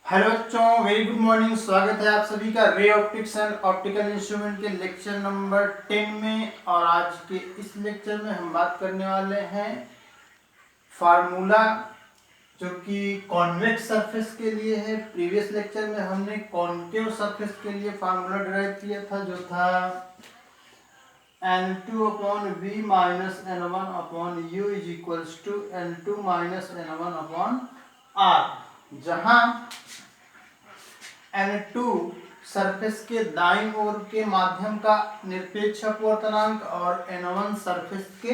Hello बच्चों, very good morning. स्वागत है आप सभी का ray optics and optical instrument के लेक्चर नंबर 10 में। और आज के इस लेक्चर में हम बात करने वाले हैं फार्मूला जो कि कॉन्वेक्स सरफेस के लिए है। प्रीवियस लेक्चर में हमने कॉन्केव सरफेस के लिए फार्मूला डिराइव किया था, जो था N2 upon V minus N1 upon U is equals to N2 minus N1 upon R, जहाँ N2 सरफेस के दाईं ओर के माध्यम का निरपेक्ष अपवर्तनांक और N1 सरफेस के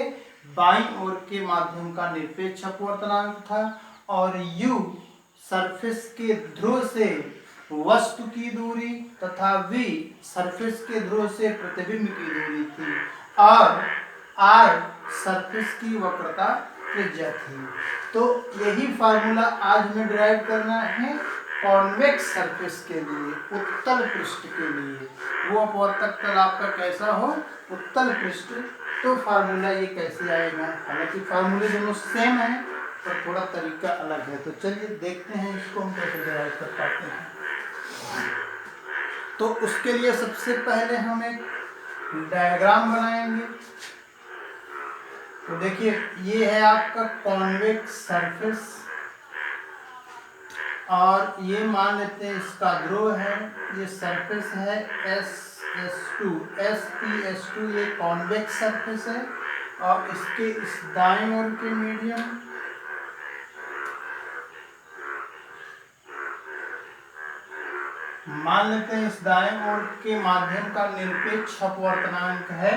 बाईं ओर के माध्यम का निरपेक्ष अपवर्तनांक था, और U सरफेस के ध्रुव से वस्तु की दूरी तथा V सरफेस के ध्रुव से प्रतिबिंब की दूरी थी, और R सरफेस की वक्रता त्रिज्या थी। तो यही फार्मूला आज हमें डिराइव करना है कॉन्वेक्स सरफेस के लिए, उत्तल पृष्ठ के लिए। वो अपवर्तक तल आपका कैसा हो, उत्तल पृष्ठ, तो फार्मूला ये कैसे आएगा। हालांकि फार्मूले दोनों सेम है पर थोड़ा तरीका अलग है। तो चलिए देखते हैं इसको हम कैसे डिराइव कर पाते हैं। तो उसके लिए सबसे पहले हम एक डायग्राम बनाएंगे। तो देखिए, ये है आपका कॉन्वेक्स सरफेस, और ये मान लेते हैं इसका ध्रुव है, ये सरफेस है SS2 SP/S2, ये कॉन्वेक्स सरफेस है। और इसके इस दाईं ओर के मीडियम मान लेते हैं, इस दाएं ओर के माध्यम का निरपेक्ष अपवर्तनांक है।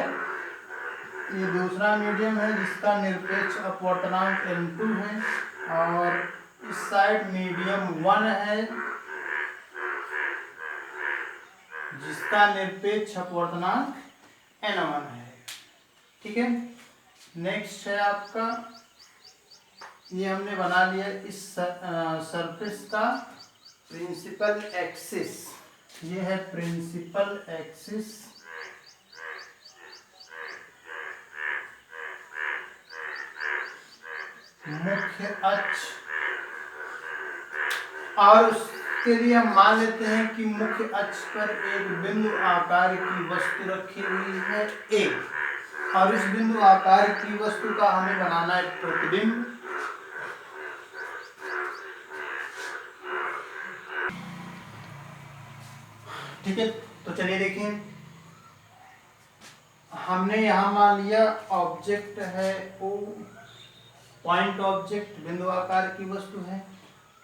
ये दूसरा मीडियम है जिसका निरपेक्ष अपवर्तनांक N2 है, और इस साइड मीडियम 1 है जिसका निरपेक्ष अपवर्तनांक N1 है। ठीक है, नेक्स्ट है आपका, ये हमने बना लिया इस सरफेस का प्रिंसिपल एक्सिस। ये है प्रिंसिपल एक्सिस, मुख्य अक्ष, और उसके लिए हम मान लेते हैं कि मुख्य अक्ष पर एक बिंदु आकार की वस्तु रखी हुई है A, और इस बिंदु आकार की वस्तु का हमें बनाना है प्रतिबिंब। ठीक है, तो चलिए देखिए, हमने यहां मान लिया ऑब्जेक्ट है O, पॉइंट ऑब्जेक्ट बिंदु आकार की वस्तु है,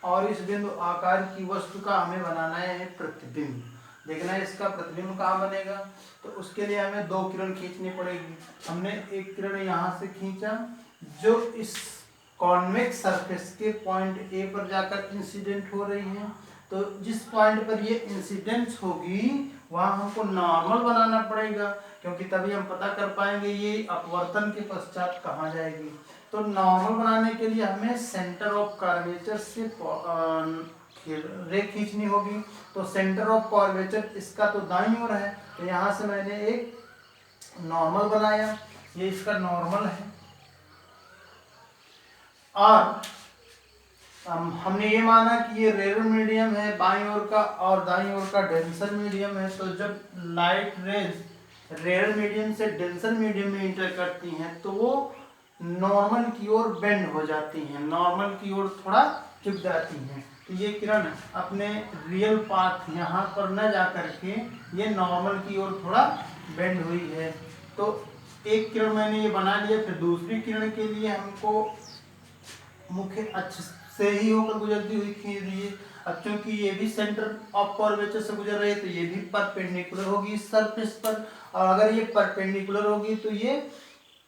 और इस बिंदु आकार की वस्तु का हमें बनाना है प्रतिबिंब। देखना है इसका प्रतिबिंब कहाँ बनेगा। तो उसके लिए हमें दो किरण खींचनी पड़ेगी। हमने एक किरण यहाँ से खींचा जो इस कॉन्वेक्स सरफेस के पॉइंट A पर जाकर इंसिडेंट हो रही है। तो जिस पॉइंट पर ये इंसिडेंस होगी वहाँ हमको नॉर्मल बनाना पड़ेगा, क्योंकि तभी हम पता कर पाएंगे ये अपवर्तन के पश्चात कहाँ जाएगी। तो नॉर्मल बनाने के लिए हमें सेंटर ऑफ कर्वेचर से रे खींचनी होगी। तो सेंटर ऑफ कर्वेचर इसका तो दाईं ओर है, तो यहाँ से मैंने एक नॉर्मल बनाया, ये इसका नॉर्मल है। और हमने ये माना कि ये रेयर मीडियम है बाईं ओर का, और दाईं ओर का डेंसर मीडियम है। तो जब लाइट रेज रेयर मीडियम से डेंसर मीडियम में इंटर करती हैं तो वो नॉर्मल की ओर बेंड हो जाती हैं, नॉर्मल की ओर थोड़ा झुक जाती हैं। तो ये किरण अपने रियल पाथ यहाँ पर न जा करके ये नॉर्मल की ओर थोड़ा बेंड हुई है। तो एक किरण मैंने ये बना लिया। फिर दूसरी किरण के लिए हमको मुख्य अक्ष से ही होकर गुजरती हुई खींच रही है। अब चूंकि ये भी सेंटर ऑफ कर्वेचर से गुजर रही है तो ये भी परपेंडिकुलर होगी इस सरफेस पर, और अगर ये परपेंडिकुलर होगी तो ये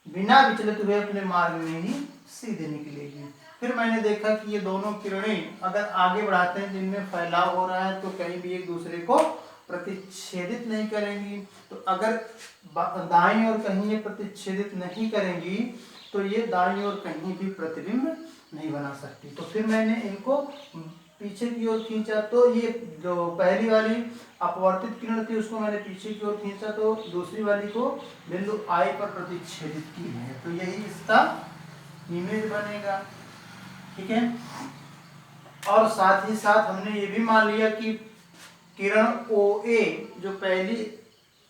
बिना विचलित हुए अपने मार्ग में ही सीधे निकलेगी। फिर मैंने देखा कि ये दोनों किरणें अगर आगे बढ़ाते हैं जिनमें फैलाव हो रहा है तो कहीं भी एक दूसरे को प्रतिच्छेदित नहीं करेंगी। तो अगर दाईं ओर कहीं ये प्रतिच्छेदित नहीं करेंगी तो ये दाईं ओर कहीं भी प्रतिबिंब नहीं बना सकती। तो फिर मैंने इनको पीछे की ओर खींचा, तो ये जो पहली वाली अपवर्तित किरण थी उसको मैंने पीछे की ओर खींचा, तो दूसरी वाली को बिंदु I पर प्रतिच्छेदित की है। तो यही इसका इमेज बनेगा। ठीक है, और साथ ही साथ हमने ये भी मान लिया कि किरण OA जो पहली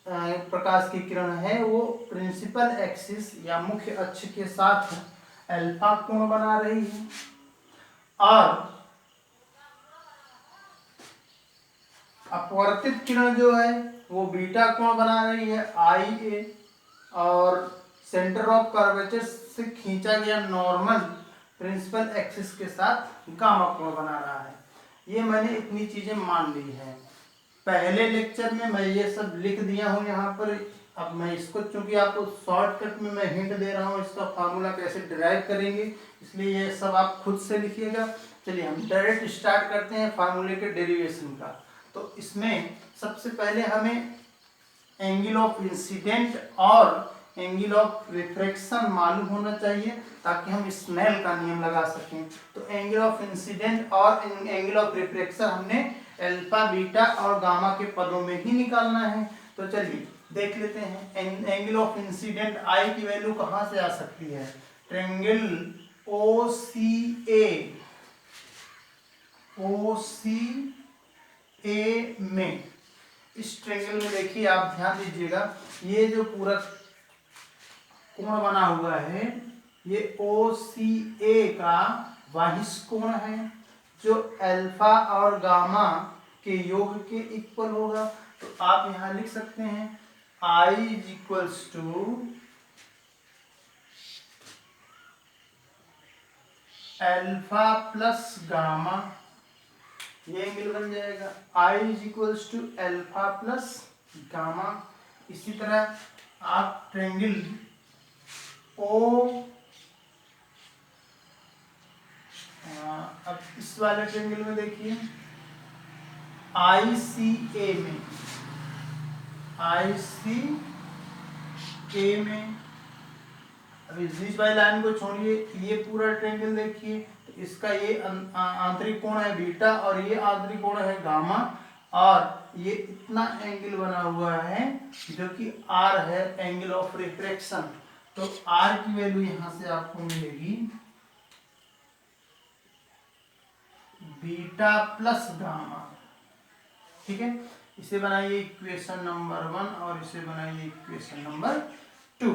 प्रकाश की किरण है वो प्रिंसिपल एक्सिस या मुख्य अक्ष के साथ अल्फा कोण बना रही है और अपवर्तित किरण जो है वो बीटा कोण बना रही है IA और सेंटर ऑफ कर्वेचर से खींचा गया नॉर्मल प्रिंसिपल एक्सिस के साथ गामा कोण बना रहा है। ये मैंने इतनी चीजें मान ली है। पहले लेक्चर में मैं ये सब लिख दिया हूँ यहाँ पर। अब मैं इसको चूंकि आपको शॉर्टकट में मैं हिंट दे रहा हूँ इसका फार्मूला कैसे डिराइव करेंगे, इसलिए ये सब आप खुद से लिखिएगा। चलिए हम डायरेक्ट स्टार्ट करते हैं फार्मूले के डेरिवेशन का। तो इसमें सबसे पहले हमें एंगल ऑफ इंसिडेंट और एंगल ऑफ रिफ्रैक्शन मालूम होना चाहिए ताकि हम स्नेल का नियम लगा सकें। तो एंगल ऑफ इंसिडेंट और एंगल ऑफ रिफ्रैक्शन हमने अल्फा बीटा और गामा के पदों में ही निकालना है। तो चलिए देख लेते हैं एंगल ऑफ इंसिडेंट आई की वैल्यू कहाँ से आ सकती है। ट्रायंगल OCA में, इस ट्रायंगल में देखिए आप ध्यान दीजिएगा, ये जो पूरा कोण बना हुआ है ये OCA का वाहिस कोण है जो अल्फा और गामा के योग के इक्वल होगा। तो आप यहां लिख सकते हैं I equals to alpha plus gamma, ये एंगल बन जाएगा I equals to alpha plus gamma. इसी तरह आप ट्रायंगल अब इस वाले ट्रायंगल में देखिए ICA में अभी बीच वाली लाइन को छोड़िए, ये पूरा ट्रायंगल देखिए तो इसका ये आंतरिक कोण है बीटा और ये आंतरिक कोण है गामा और ये इतना एंगल बना हुआ है जो कि R है, एंगल ऑफ रिफ्रैक्शन। तो R की वैल्यू यहां से आपको मिलेगी बीटा प्लस गामा। ठीक है, इसे बनाइए इक्वेशन नंबर 1 और इसे बनाइए इक्वेशन नंबर 2।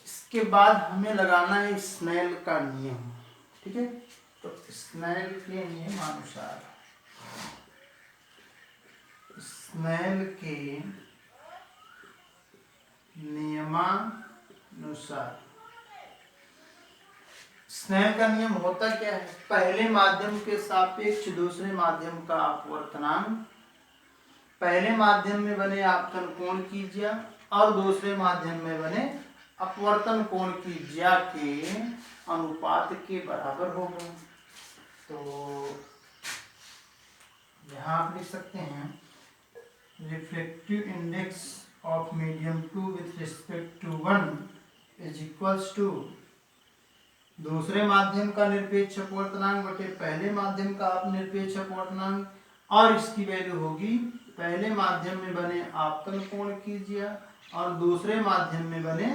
इसके बाद हमें लगाना है स्नेल का नियम। ठीक है, तो स्नेल के नियमानुसार, स्नेल के नियमानुसार स्नेल का नियम होता क्या है, पहले माध्यम के सापेक्ष दूसरे माध्यम का अपवर्तनांक, पहले माध्यम में बने आपतन कोण की ज्या और दूसरे माध्यम में बने अपवर्तन कोण की ज्या के अनुपात के बराबर होगा। तो यहाँ आप लिख सकते हैं reflective index of medium 2 with respect to 1 is equals to दूसरे माध्यम का निरपेक्ष अपवर्तनांक बटे पहले माध्यम का अपनिरपेक्ष अपवर्तनांक, और इसकी वैल्यू होगी पहले माध्यम में बने आपतन कोण की ज्या और दूसरे माध्यम में बने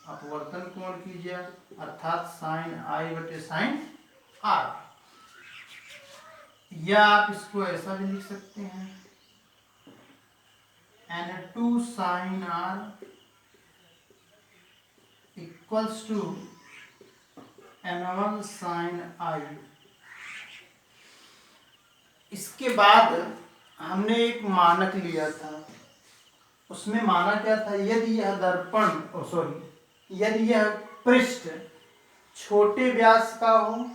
अपवर्तन कोण की ज्या, अर्थात साइन I बटे साइन R। या आप इसको ऐसा भी लिख सकते हैं N2 sine R equals to N1 sine I। इसके बाद हमने एक मानक लिया था, उसमें माना क्या था, यदि यह दर्पण यदि यह पृष्ठ छोटे व्यास का हो,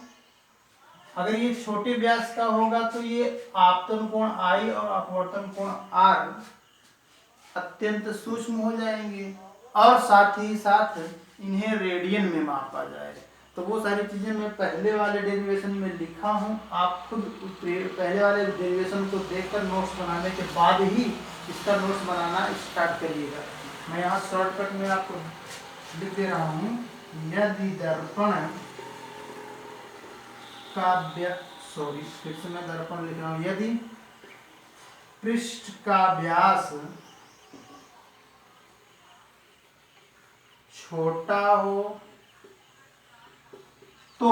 अगर ये छोटे व्यास का होगा तो ये आपतन कोण I और अपवर्तन कोण R अत्यंत सूक्ष्म हो जाएंगे और साथ ही साथ इन्हें रेडियन में मापा जाएगा। तो वो सारी चीजें मैं पहले वाले डेरिवेशन में लिखा हूँ, आप खुद पहले वाले डेरिवेशन को देखकर नोट्स बनाने के बाद ही इसका नोट्स बनाना स्टार्ट करिएगा। मैं यहाँ शॉर्टकट में आपको लिख दे रहा हूँ, यदि दर्पण का फिर से मैं दर्पण लिख रहा हूँ, यदि पृष्ठ का व्यास छोटा हो तो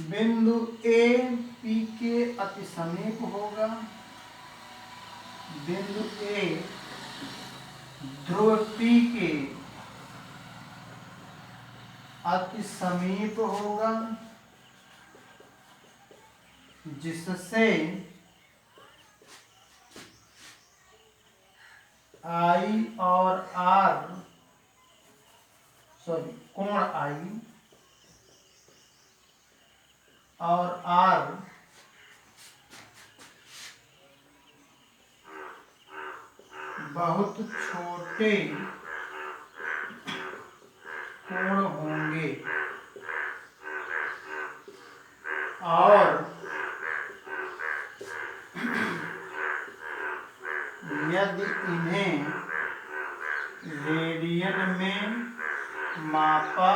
बिंदु ए पी के अति समीप होगा, बिंदु ए ध्रुव पी के अति समीप होगा, जिससे आई और आर कोण आई और आर बहुत छोटे कोण होंगे और यदि इन्हें रेडियन में मापा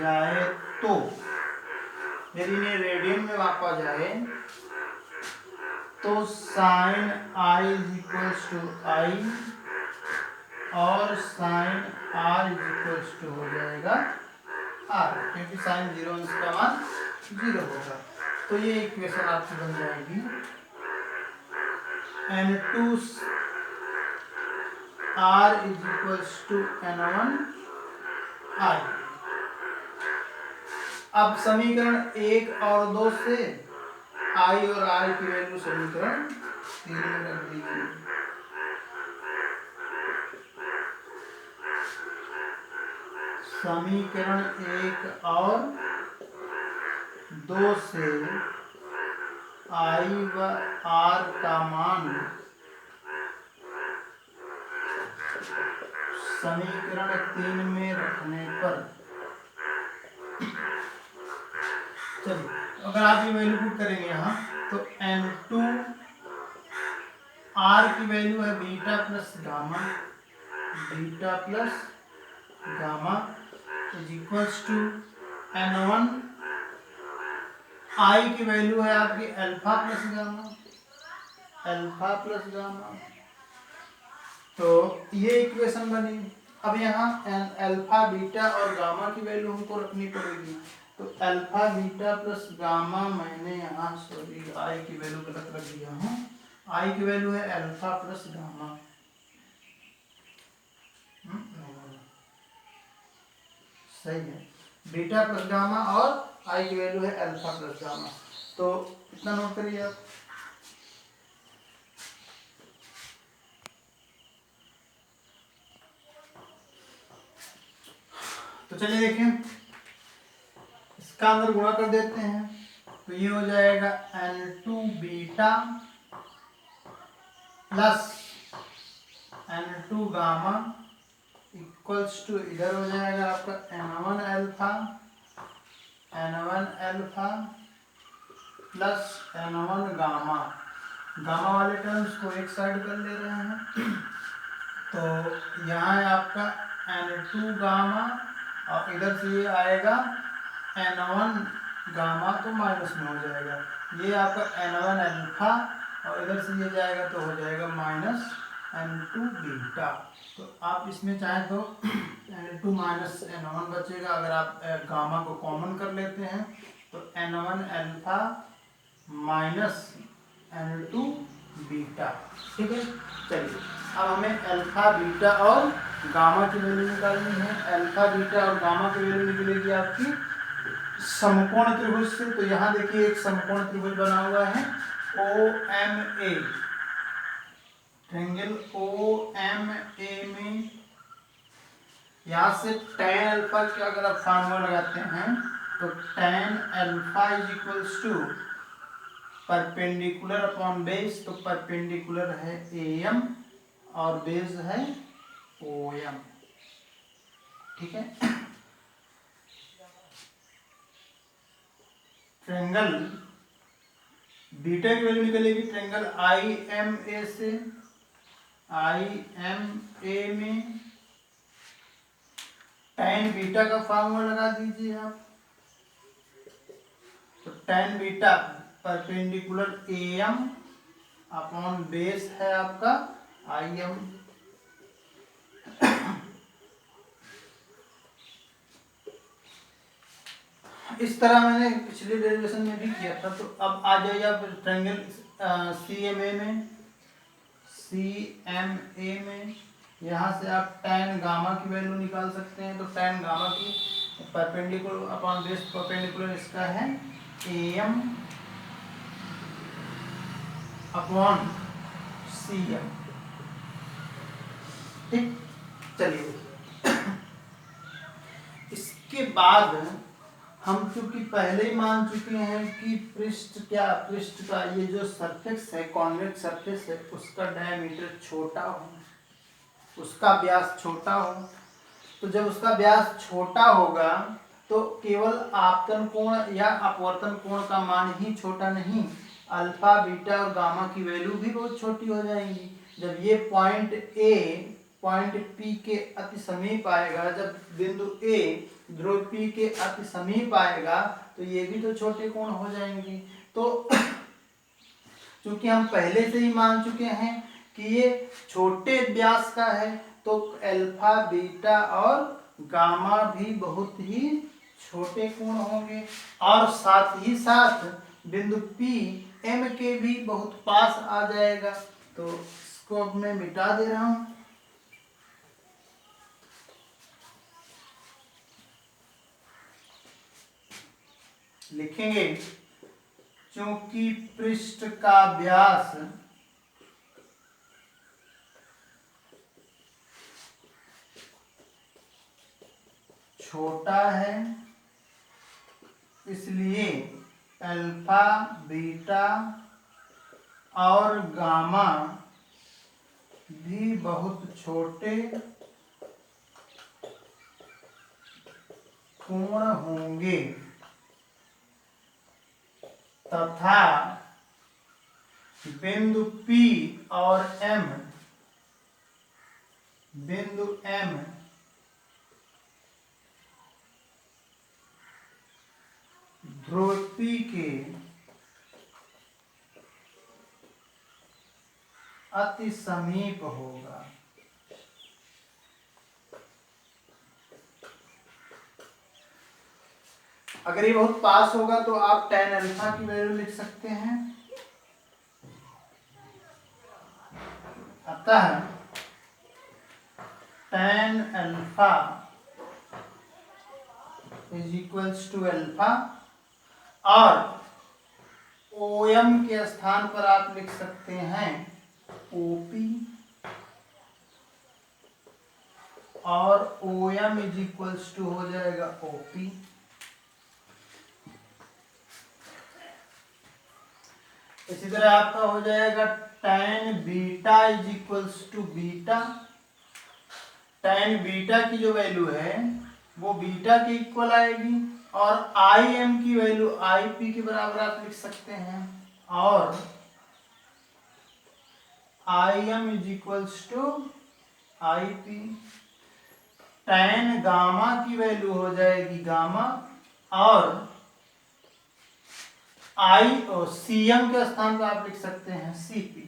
जाए तो, यदि इन्हें रेडियन में मापा जाए तो sine i is equals to i और sine r is equals to हो जाएगा आर, क्योंकि साइन 0 अंश का मान 0 होगा। तो ये इक्वेशन आपकी बन जाएगी N2 R is equals to N1 I। अब समीकरण 1 और 2 से I और R की वैल्यू समीकरण 3 में रख दीजिए। समीकरण 1 और 2 से I व R का मान समीकरण 3 में रखने पर, चलिए अगर आप ये वैल्यू पुट करेंगे यहाँ तो N2 R की वैल्यू है beta plus gamma is equals to N1 I की वैल्यू है आपकी अल्फा प्लस गामा। तो ये इक्वेशन बनी। अब यहाँ अल्फा बीटा और गामा की वैल्यू हमको रखनी पड़ेगी। तो अल्फा बीटा प्लस गामा, मैंने यहाँ आई की वैल्यू गलत रख दिया हूँ। आई की वैल्यू है अल्फा प्लस गामा, सही है, बीटा प्लस गामा और आई की वैल्यू है अल्फा प्लस गामा। तो इतना नोट करिए आप। तो चलिए देखें, इसका अंदर गुणा कर देते हैं। तो ये हो जाएगा N2 beta plus N2 gamma equals to, इधर हो जाएगा आपका N1 alpha plus N1 gamma. Gamma वाले टर्म्स को एक साइड कर ले रहे हैं। तो यहाँ है आपका N2 गामा और इधर से ये आएगा N1 गामा, तो माइनस में हो जाएगा। ये आपका N1 अल्फा और इधर से ये जाएगा तो हो जाएगा माइनस N2 बीटा। तो आप इसमें चाहें तो N2 माइनस N1 बचेगा। अगर आप गामा को कॉमन कर लेते हैं तो N1 alpha minus N2 beta, ठीक है। चलिए अब हमें अल्फा बीटा और गामा की वैल्यू निकालनी है। अल्फा बीटा और गामा की वैल्यू निकलेगी आपकी समकोण त्रिभुज से। तो यहाँ देखिए एक समकोण त्रिभुज बना हुआ है OMA, ट्रायंगल OMA में यहाँ से tan अल्फा का अगर आप फार्मूला लगाते हैं तो tan alpha is equals to perpendicular upon base. तो परपेंडिकुलर है AM और बेस है OM, ठीक है। ट्रायंगल बीटा की वैल्यू निकलेगी ट्रायंगल IMA से। IMA में tan बीटा का फार्मूला लगा दीजिए आप। तो tan beta perpendicular AM upon base है आपका IM। इस तरह मैंने पिछले डेरिवेशन में भी किया था। तो अब आ जाइए आप ट्रायंगल CMA में यहाँ से आप tan गामा की वैल्यू निकाल सकते हैं। तो tan गामा की परपेंडिकुलर अपॉन बेस परपेंडिकुलर इसका है AM अपॉन CM। ठीक, चलिए इसके बाद हम चूंकि पहले ही मान चुके हैं कि पृष्ठ का ये जो सरफेस है, कॉन्वेक्स सरफेस है, उसका डायमीटर छोटा हो, उसका व्यास छोटा हो। तो जब उसका व्यास छोटा होगा तो केवल आपतन कोण या अपवर्तन कोण का मान ही छोटा नहीं, अल्फा बीटा और गामा की वैल्यू भी बहुत छोटी हो जाएंगी। जब ये पॉइंट ए पॉइंट पी के अति समीप आएगा, जब बिंदु ए ध्रुव पी के अति समीप आएगा तो ये भी तो छोटे कोण हो जाएंगे। तो चूंकि हम पहले से ही मान चुके हैं कि ये छोटे व्यास का है, तो अल्फा बीटा और गामा भी बहुत ही छोटे कोण होंगे, और साथ ही साथ बिंदु पी एम के भी बहुत पास आ जाएगा। तो इसको अब मैं मिटा दे रहा हूं। लिखेंगे क्योंकि पृष्ठ का व्यास छोटा है, इसलिए अल्फा बीटा और गामा भी बहुत छोटे कोण होंगे तथा बिंदु P और M ध्रुव P के अति समीप होगा। अगर ये बहुत पास होगा तो आप tan अल्फा की वैल्यू लिख सकते हैं। अतः tan alpha is equals to alpha, और OM के स्थान पर आप लिख सकते हैं OP, और OM इज इक्वल्स टू हो जाएगा OP। इसी तरह आपका हो जाएगा tan beta is equals to beta. tan beta की जो वैल्यू है वो बीटा के इक्वल आएगी, और IM की वैल्यू IP के बराबर आप लिख सकते हैं, और IM is equals to IP। tan gamma की वैल्यू हो जाएगी गामा, और CM के स्थान पर आप लिख सकते हैं CP।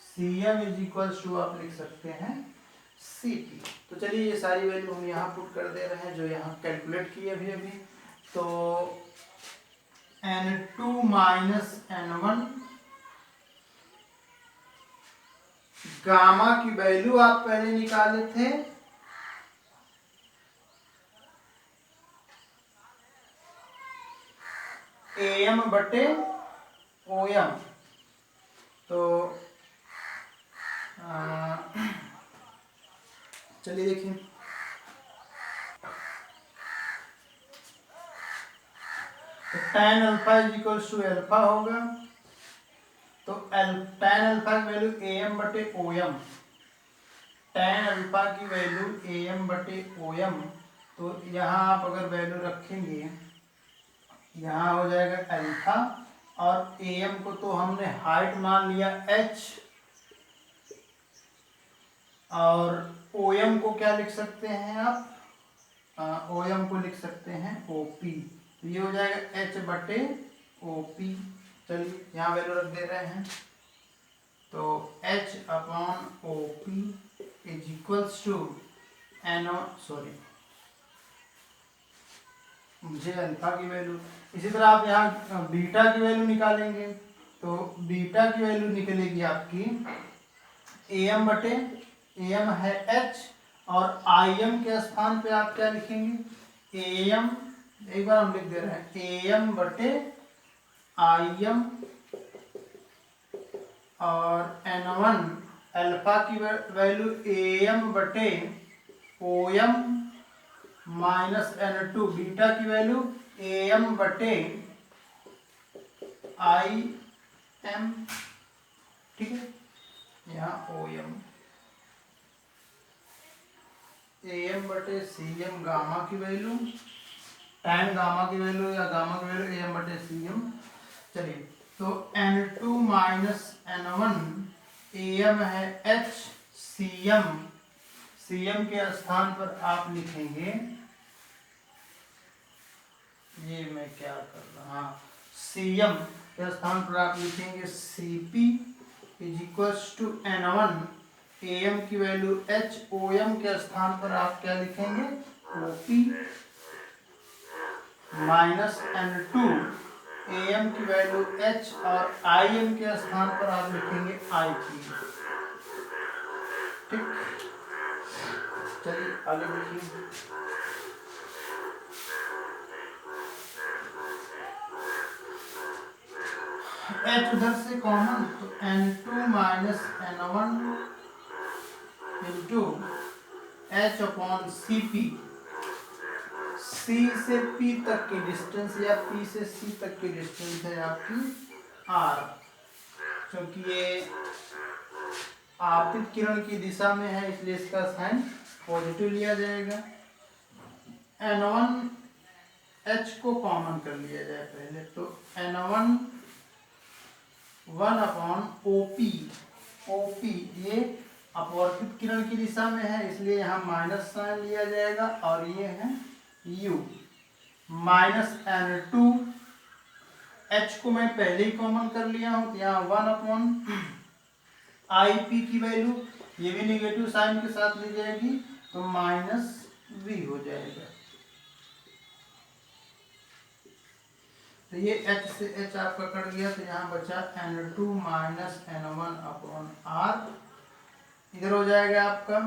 CM is equals to आप लिख सकते हैं CP। तो चलिए ये सारी वैल्यू हम यहाँ पुट कर दे रहे हैं जो यहाँ कैलकुलेट किए अभी। तो N2 माइनस N1, गामा की वैल्यू आप पहले निकाले थे, AM बटे OM। तो चलिए देखिए, तो tan alpha is equal to alpha होगा। तो tan अल्फा की वैल्यू AM बटे OM, tan अल्फा की वैल्यू AM बटे OM। तो यहाँ आप अगर वैल्यू रखेंगे, यहाँ हो जाएगा अल्फा, और AM को तो हमने हाइट मान लिया h, और OM को क्या लिख सकते हैं आप, OM को लिख सकते हैं OP। तो ये हो जाएगा h बटे OP। चलिए यहाँ वैल्यू रख दे रहे हैं। तो h upon OP is equals to मुझे अल्फा की वैल्यू। इसी तरह आप यहाँ बीटा की वैल्यू निकालेंगे, तो बीटा की वैल्यू निकलेगी आपकी एम बटे, एम है एच, और आई एम के स्थान पे आप क्या लिखेंगे, एम, एक बार हम लिख दे रहे हैं, एम बटे आई एम, और N1 अल्फा की वैल्यू एम बटे O M minus N2, beta की वैल्यू एम बटे आई एम, ठीक है, यहाँ ओ एम बटे सी एम गामा की वैल्यू, टैन गामा की वैल्यू या गामा की वैल्यू एम बटे सी एम। चलिए, तो N2 माइनस N1, एम है एच, सी एम के स्थान पर आप लिखेंगे, ये मैं क्या कर रहा हूँ, सी एम के स्थान पर आप लिखेंगे C P is equals to N1, M की वैल्यू एच, ओ एम के स्थान पर आप क्या लिखेंगे, O P, minus N2, M की वैल्यू एच, और आई एम के स्थान पर आप लिखेंगे आई पी। ठीक, चलिए आगे देखिए। एच उधर से कॉमन, तो N2 minus N1 into H upon C P, C से पी तक की डिस्टेंस या पी से सी तक की डिस्टेंस है आपकी आर, क्योंकि ये आपतित किरण की दिशा में है इसलिए इसका साइन पॉजिटिव लिया जाएगा। N1 H को कॉमन कर लिया जाए पहले, तो N1 1 अपॉन ओपी, ओपी ये अपवर्तित किरण की दिशा में है इसलिए यहाँ माइनस साइन लिया जाएगा, और ये है U माइनस N2, H को मैं पहले ही कॉमन कर लिया हूँ, तो यहाँ 1 अपॉन आई पी की वैल्यू, ये भी निगेटिव साइन के साथ ली जाएगी, तो माइनस V हो जाएगा। तो ये H से H आपका कट गया, तो यहाँ बचा N2 minus N1 upon R, इधर हो जाएगा आपका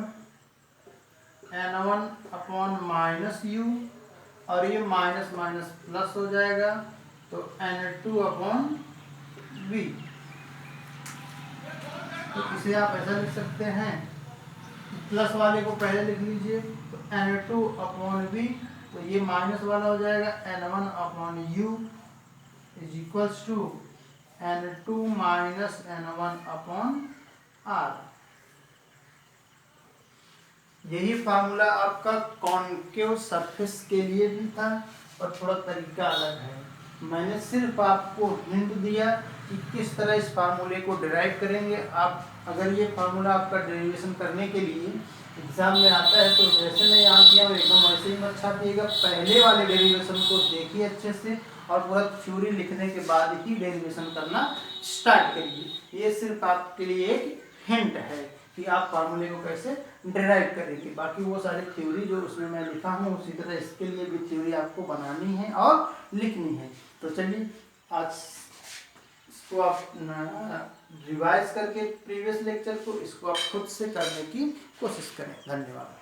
N1 अपॉन माइनस U, और ये माइनस माइनस प्लस हो जाएगा, तो N2 अपॉन V। तो इसे आप ऐसा लिख सकते हैं, प्लस वाले को पहले लिख लीजिए, तो N2 अपॉन V, तो ये माइनस वाला हो जाएगा N1 upon U is equals to N2 minus N1 upon R। यही फार्मूला आपका कॉनकेव सरफेस के लिए भी था, और थोड़ा तरीका अलग है। मैंने सिर्फ आपको हिंट दिया कि किस तरह इस फार्मूले को डिराइव करेंगे। आप अगर ये फार्मूला आपका डेरिवेशन करने के लिए एग्जाम में आता है तो जैसे मैं यहाँ किया हूँ एकदम वैसे ही मत छापिएगा, पहले वाले डेरिवेशन को देखिए अच्छे से, और पूरा थ्योरी लिखने के बाद ही डेरिवेशन करना स्टार्ट करिए। ये सिर्फ आपके लिए एक हिंट है कि आप फार्मूले को कैसे डिराइव करेंगे। बाकी वो सारी थ्योरी जो उसमें मैं लिखा हूँ उसी तरह इसके लिए भी थ्योरी आपको बनानी है और लिखनी है। तो चलिए आज इसको आप रिवाइज करके प्रीवियस लेक्चर को इसको आप खुद से करने की कोशिश करें। धन्यवाद।